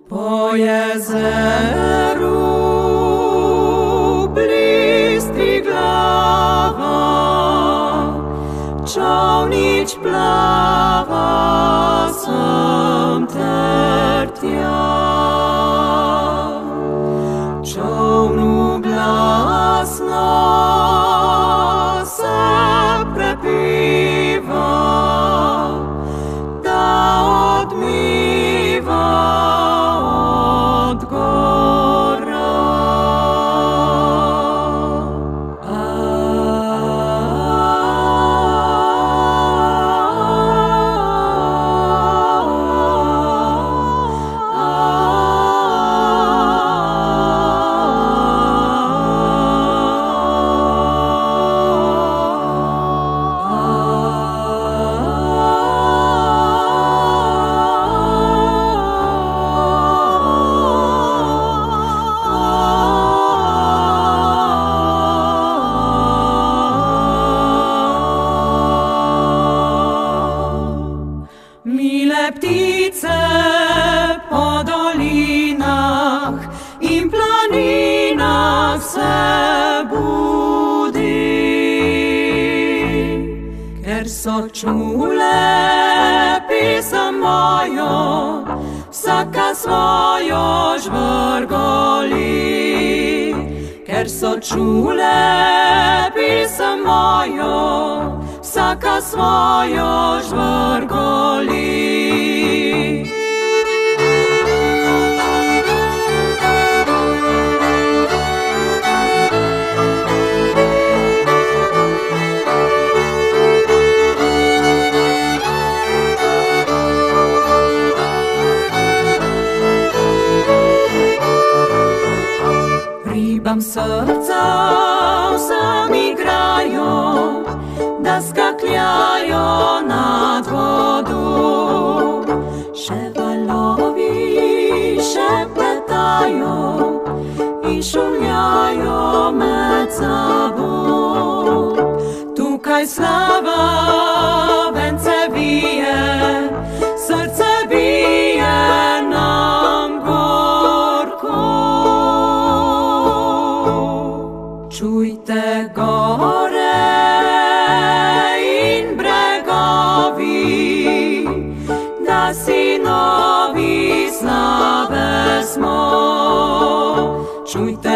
Po jezeru blistwiglawa, czałnić plawa sam tertia. Czałnu glasna se prepiwa, da odmiwa od góra. Mile ptice po dolinach i planinach se budi, ker so čule pisem mojo, vsaka svojo žvrgoli. Ker so čule pisem mojo, vsaka svojo žvrgoli. Ribam srca vsem igrajo, da skakljajo nad vodu. Še valovi šepetajo in šumljajo med sabo. Tukaj slava vence vije, srce bije nam gorko. Čujte gore in bregovi, da sinovi slave smo. Čujte